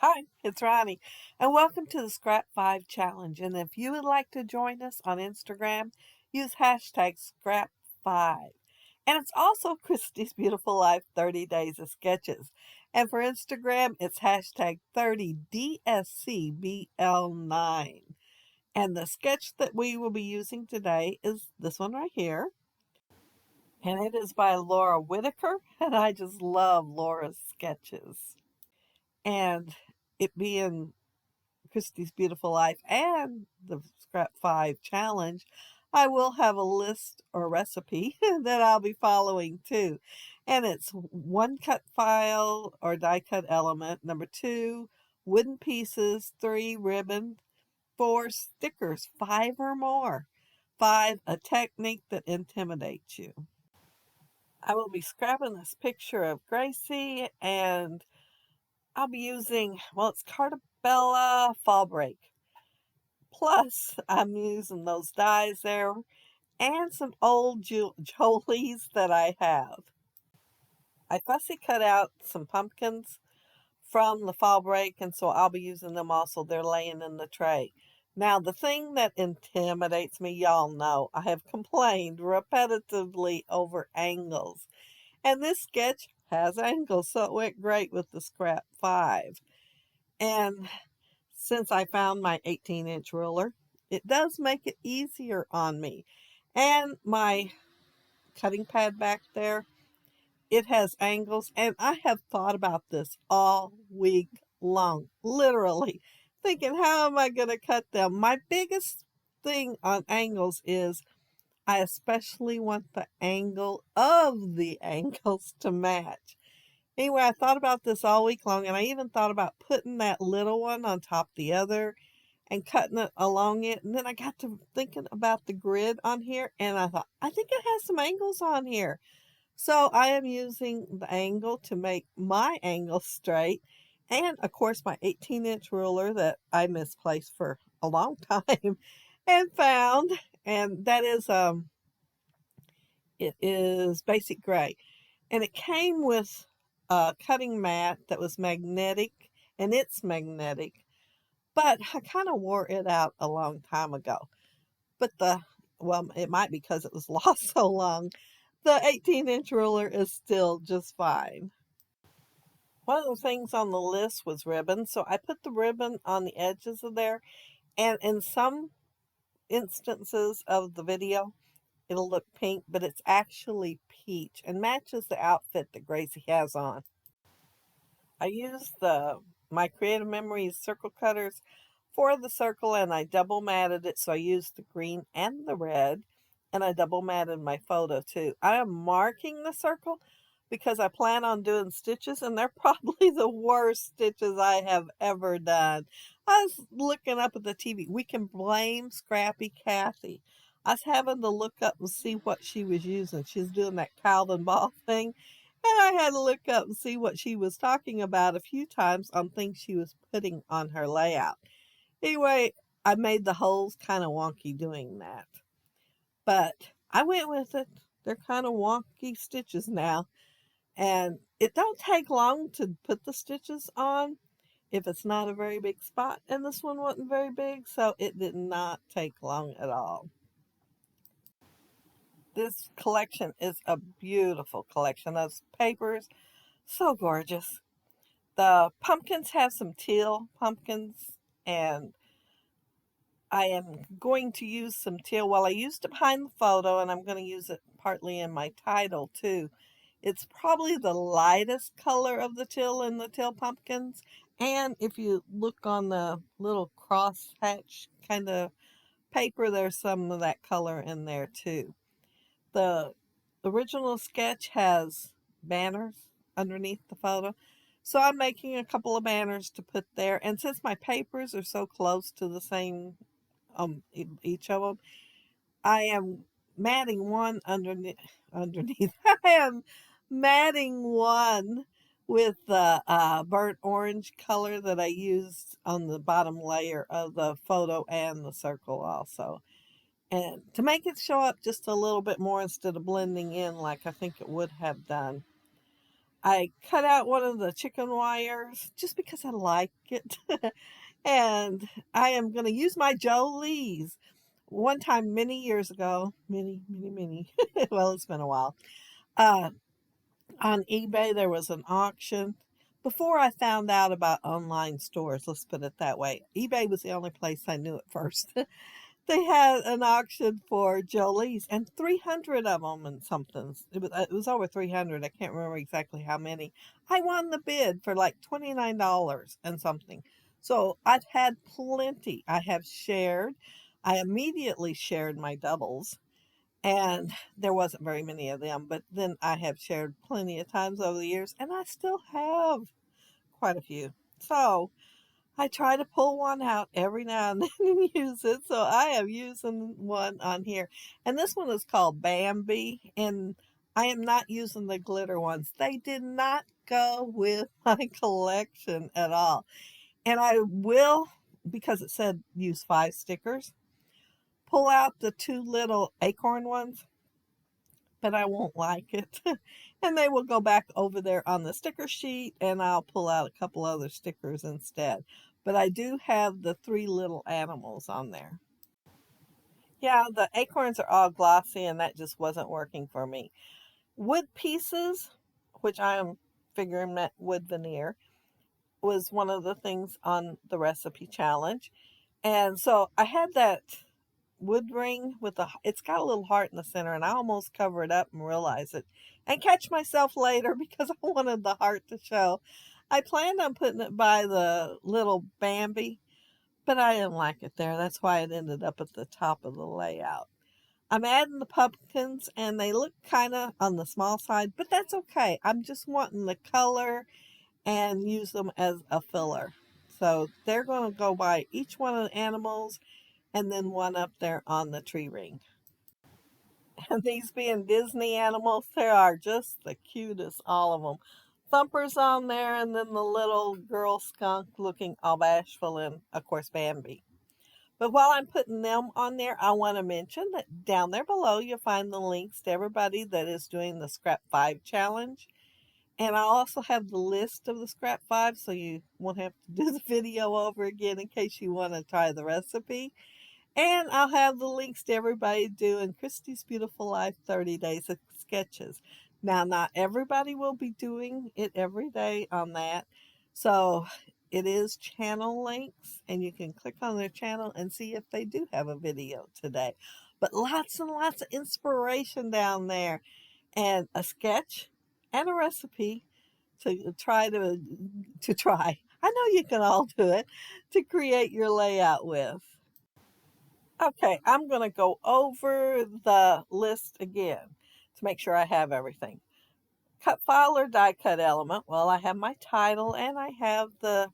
Hi, it's Roni, and welcome to the Scrapfive challenge. And if you would like to join us on Instagram, use hashtag Scrapfive. And it's also Christy's Beautiful Life 30 Days of Sketches. And for Instagram, it's hashtag 30DSCBL9. And the sketch that we will be using today is this one right here. And it is by Laura Whitaker, and I just love Laura's sketches. And it being Christy's Beautiful Life and the Scrapfive challenge, I will have a list or recipe that I'll be following too. And it's 1 cut file or die cut element, number 2, wooden pieces, 3, ribbon, 4, stickers, 5 or more, 5, a technique that intimidates you. I will be scrapping this picture of Gracie, and I'll be using, well, it's Carta Bella Fall Break. Plus, I'm using those dies there and some old Jolies that I have. I fussy cut out some pumpkins from the fall break, and so I'll be using them also. They're laying in the tray. Now, the thing that intimidates me, y'all know, I have complained repetitively over angles. And this sketch has angles, so it went great with the Scrapfive. And since I found my 18-inch ruler, it does make it easier on me. And my cutting pad back there, it has angles, and I have thought about this all week long, literally, thinking, how am I going to cut them? My biggest thing on angles is I especially want the angle of the angles to match. Anyway, I thought about this all week long, and I even thought about putting that little one on top of the other and cutting it along it. And then I got to thinking about the grid on here, and I thought, I think it has some angles on here. So I am using the angle to make my angle straight. And of course, my 18-inch ruler that I misplaced for a long time and found. And that is, it is basic gray. And it came with a cutting mat that was magnetic, and it's magnetic. But I kind of wore it out a long time ago. But well, it might be because it was lost so long. The 18-inch ruler is still just fine. One of the things on the list was ribbon, so I put the ribbon on the edges of there. And in some instances of the video, it'll look pink, but it's actually peach and matches the outfit that Gracie has on. I used my Creative Memories circle cutters for the circle, and I double matted it, so I used the green and the red, and I double matted my photo too. I am marking the circle because I plan on doing stitches, and they're probably the worst stitches I have ever done. I was looking up at the TV. We can blame Scrappy Kathy. I was having to look up and see what she was using. She was doing that Calvin ball thing, and I had to look up and see what she was talking about a few times on things she was putting on her layout. Anyway, I made the holes kind of wonky doing that. But I went with it. They're kind of wonky stitches now. And it don't take long to put the stitches on if it's not a very big spot. And this one wasn't very big, so it did not take long at all. This collection is a beautiful collection of papers. So gorgeous. The pumpkins have some teal pumpkins, and I am going to use some teal. Well, I used it behind the photo, and I'm going to use it partly in my title too. It's probably the lightest color of the teal in the teal pumpkins. And if you look on the little crosshatch kind of paper, there's some of that color in there too. The original sketch has banners underneath the photo. So I'm making a couple of banners to put there. And since my papers are so close to the same, each of them, I am matting one underneath. I am matting one with the burnt orange color that I used on the bottom layer of the photo and the circle also. And to make it show up just a little bit more instead of blending in like I think it would have done. I cut out one of the chicken wires just because I like it. And I am going to use my Jolie's. One time, many years ago, many, well, it's been a while, uh, on eBay, there was an auction. Before I found out about online stores, let's put it that way, eBay was the only place I knew at first. They had an auction for Jolie's and 300 of them and something. It was over 300. I can't remember exactly how many. I won the bid for like $29 and something. So I've had plenty. I have shared. I immediately shared my doubles, and there wasn't very many of them, but then I have shared plenty of times over the years, and I still have quite a few. So I try to pull one out every now and then and use it. So I am using one on here. And this one is called Bambi. And I am not using the glitter ones. They did not go with my collection at all. And I will, because it said use 5 stickers, pull out the 2 little acorn ones, but I won't like it. And they will go back over there on the sticker sheet, and I'll pull out a couple other stickers instead. But I do have the 3 little animals on there. Yeah, the acorns are all glossy, and that just wasn't working for me. Wood pieces, which I am figuring meant wood veneer, was one of the things on the recipe challenge. And so I had that wood ring with it's got a little heart in the center, and I almost cover it up and realize it and catch myself later because I wanted the heart to show. I planned on putting it by the little Bambi, but I didn't like it there. That's why it ended up at the top of the layout. I'm adding the pumpkins, and they look kind of on the small side, but that's okay. I'm just wanting the color and use them as a filler. So they're going to go by each one of the animals, and then one up there on the tree ring. And these being Disney animals, they are just the cutest, all of them. Thumper's on there, and then the little girl skunk looking all bashful, and of course Bambi. But while I'm putting them on there, I want to mention that down there below you'll find the links to everybody that is doing the Scrapfive challenge. And I'll also have the list of the Scrapfive, so you won't have to do the video over again in case you want to try the recipe. And I'll have the links to everybody doing Christy's Beautiful Life 30 Days of Sketches. Now, not everybody will be doing it every day on that. So it is channel links, and you can click on their channel and see if they do have a video today. But lots and lots of inspiration down there, and a sketch and a recipe to try. I know you can all do it, to create your layout with. Okay, I'm going to go over the list again to make sure I have everything. Cut file or die cut element. Well, I have my title and I have the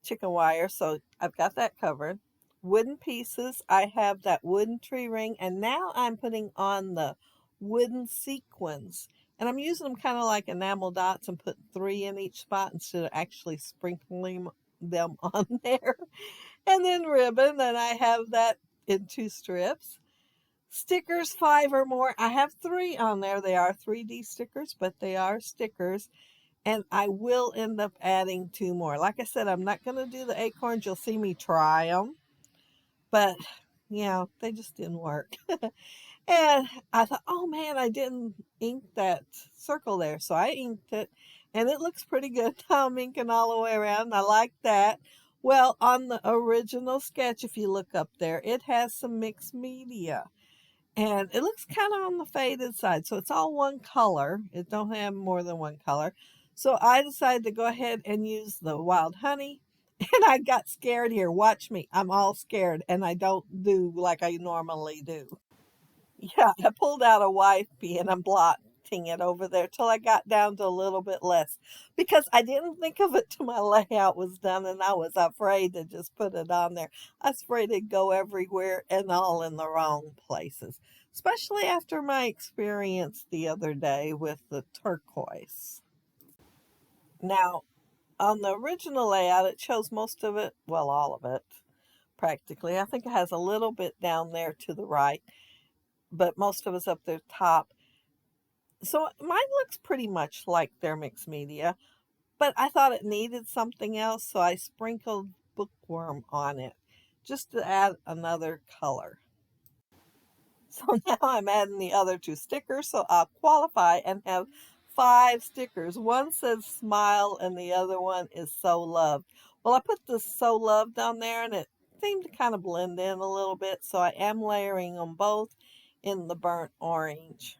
chicken wire, so I've got that covered. Wooden pieces, I have that wooden tree ring, and now I'm putting on the wooden sequins. And I'm using them kind of like enamel dots and put 3 in each spot instead of actually sprinkling them on there. And then ribbon, and I have that in 2 strips. Stickers, 5 or more. I have 3 on there. They are 3D stickers, but they are stickers. And I will end up adding 2 more. Like I said, I'm not going to do the acorns. You'll see me try them. But, they just didn't work. And I thought, oh man, I didn't ink that circle there. So I inked it, and it looks pretty good. Now I'm inking all the way around. I like that. Well, on the original sketch, if you look up there, it has some mixed media. And it looks kind of on the faded side. So it's all one color. It don't have more than one color. So I decided to go ahead and use the wild honey. And I got scared here. Watch me. I'm all scared. And I don't do like I normally do. Yeah, I pulled out a wifey and I'm blotting it over there till I got down to a little bit less, because I didn't think of it till my layout was done, and I was afraid to just put it on there. I was afraid it'd go everywhere and all in the wrong places, especially after my experience the other day with the turquoise. Now, on the original layout, it shows most of it, well, all of it, practically. I think it has a little bit down there to the right, but most of it's up there top. So mine looks pretty much like their mixed media, but I thought it needed something else, so I sprinkled bookworm on it just to add another color. So now I'm adding the other two stickers, so I'll qualify and have 5 stickers. One says smile and the other one is so loved. Well, I put the so loved on there and it seemed to kind of blend in a little bit, so I am layering them both in the burnt orange.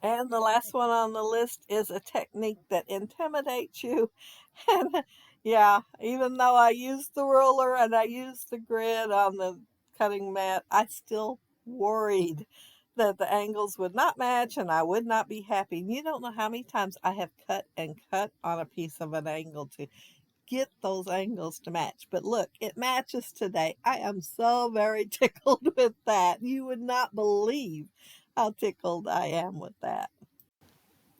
And the last one on the list is a technique that intimidates you. And yeah, even though I used the ruler and I used the grid on the cutting mat, I still worried that the angles would not match and I would not be happy. And you don't know how many times I have cut and cut on a piece of an angle to get those angles to match. But look, it matches today. I am so very tickled with that. You would not believe how tickled I am with that.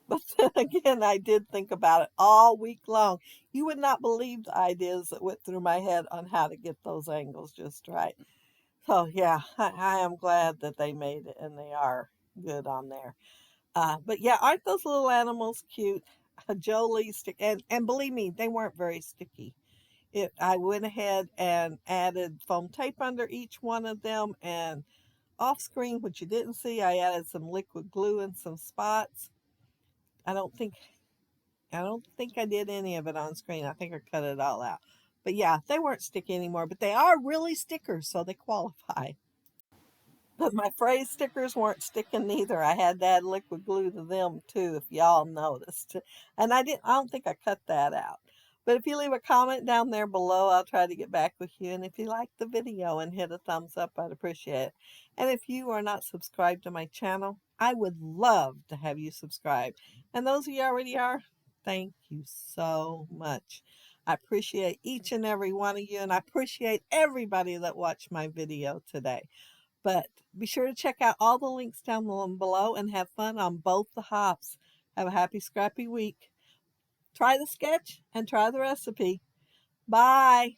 But then again, I did think about it all week long. You would not believe the ideas that went through my head on how to get those angles just right. So yeah, I am glad that they made it and they are good on there. But yeah, aren't those little animals cute? Jolie stick and believe me, they weren't very sticky. I went ahead and added foam tape under each one of them, and off screen, which you didn't see, I added some liquid glue in some spots. I don't think I don't think I did any of it on screen. I think I cut it all out. But yeah, they weren't sticky anymore, but they are really stickers, so they qualify. But my phrase stickers weren't sticking neither. I had to add liquid glue to them too, if y'all noticed. And I don't think I cut that out. But if you leave a comment down there below, I'll try to get back with you. And if you like the video and hit a thumbs up, I'd appreciate it. And if you are not subscribed to my channel, I would love to have you subscribe. And those of you already are, thank you so much. I appreciate each and every one of you, and I appreciate everybody that watched my video today. But be sure to check out all the links down below and have fun on both the hops. Have a happy scrappy week. Try the sketch and try the recipe. Bye.